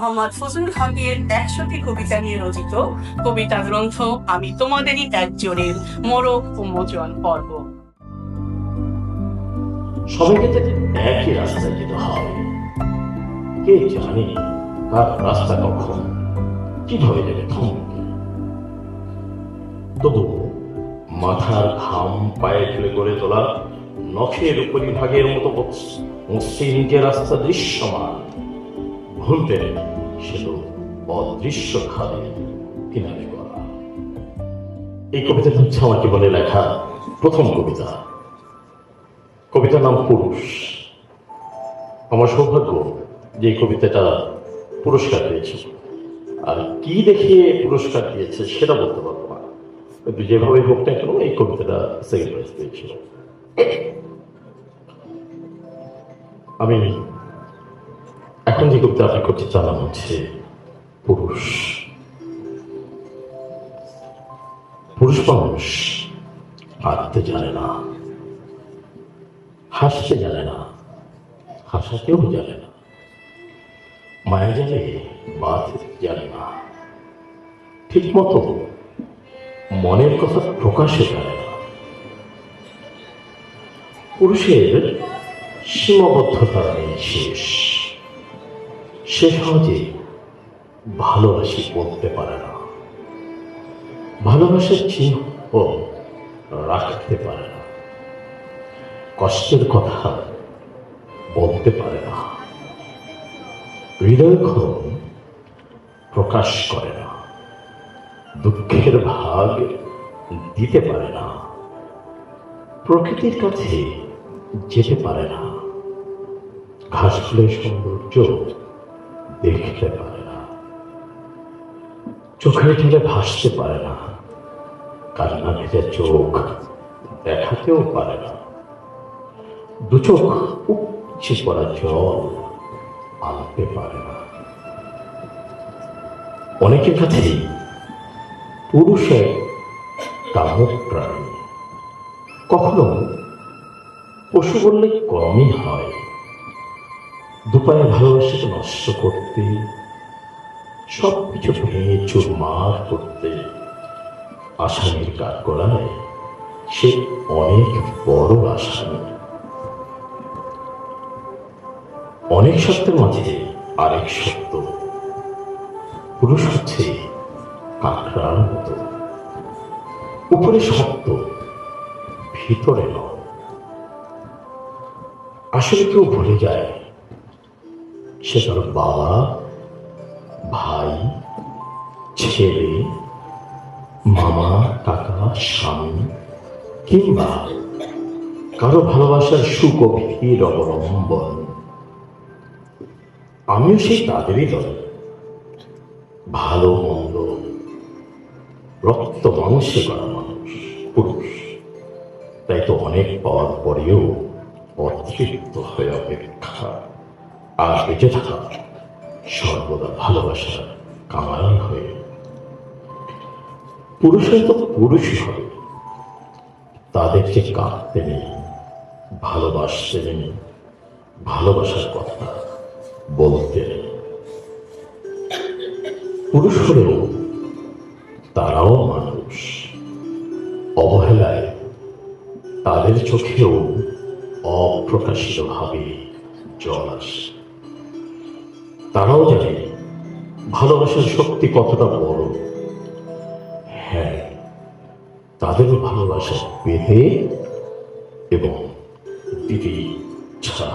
মোহাম্মদ ফজলুল হকের ১০০টি কবিতা নিয়ে রচিত কবিতা গ্রন্থ আমি তোমাদেরই একজনের মোড়ক উন্মোচন পর্ব। সবাইকে তো একই রাস্তায় যেতে হবে, কে জানে কার রাস্তা কখন কিভাবে যাবে থমকে। তবু মাথার ঘাম পায়ে ফেলে গড়ে তোলা নখের উপরিভাগের মতো মসৃণ যে রাস্তা দৃশ্যমান, ভুলতে সে তো অদৃশ্য খাদে কিনারে করা। এই কবিতাটা হচ্ছে আমার জীবনে লেখা প্রথম কবিতা। কবিতার নাম পুরুষ। আমার সৌভাগ্য যে এই কবিতাটা পুরস্কার পেয়েছে, আর কি দেখে পুরস্কার দিয়েছে সেটা বলতে পারবো না, কিন্তু যেভাবে হোক না কেন এই কবিতাটা সেকেন্ড প্রাইজ পেয়েছিল। আমি এখন যে কবিতা আপনি করতে চালাম হচ্ছে পুরুষ। পুরুষ মানুষ হাঁটতে জানে না, হাসতে জানে না, হাসাতেও জানে না, মায়া জানে বাঁধতে জানে না, ঠিক মতো মনের কথা প্রকাশে জানে না। পুরুষের সীমাবদ্ধতা নেই শেষ, সে সহজে ভালোবাসি বলতে পারে না, ভালোবাসার চিহ্ন রাখতে পারে না, কষ্টের কথা বলতে পারে না, হৃদয় খরণ প্রকাশ করে না, দুঃখের ভাগ দিতে পারে না, প্রকৃতির কাছে যেতে পারে না, ঘাস ফুলের সৌন্দর্য দেখতে পারে না, চোখের ঢেলে ভাসতে পারে না, কান্না ভেজা চোখ দেখাতেও পারে না, দু চোখ উপচে পড়া জল আনতে পারে না। অনেকের কাছে পুরুষের কামক প্রাণী, কখনো পশু বললে কমই হয়। দুপায়ে ভালোবাসাকে নষ্ট করতে, সবকিছু ভেঙে চুরমার করতে আসামির কাঠগড়ায় সে অনেক বড় আসামি। অনেক সত্যের মাঝে আরেক সত্য, পুরুষ হচ্ছে কাঁকড়ার মতো, উপরে শক্ত ভিতরে নয়। আসলে কেউ ভুলে যায় সে তার বাবা, ভাই, ছেলে, মামা, কাকা, স্বামী কিংবা কারো ভালোবাসার সুগভীর অবলম্বন। আমিও সেই তাদেরই দল। ভালো মন্দ রক্ত মাংসে করা মানুষ পুরুষ, তাই তো অনেক পাওয়ার পরেও অতৃপ্ত হয়ে অপেক্ষা আর বেঁচে থাকা সর্বদা ভালোবাসার কামাল হয়ে। পুরুষের তো পুরুষই হবে, তাদেরকে কাঁদতে নেই, ভালোবাসতে নেই, ভালোবাসার কথা বলতে নেই। পুরুষ হলেও তারাও মানুষ, অবহেলায় তাদের চোখেও অপ্রকাশিত ভাবে জল আসে। তারাও জানে ভালোবাসার শক্তি কতটা বড়। হ্যাঁ, তাদেরও ভালোবাসা পেতে এবং দিতে ইচ্ছা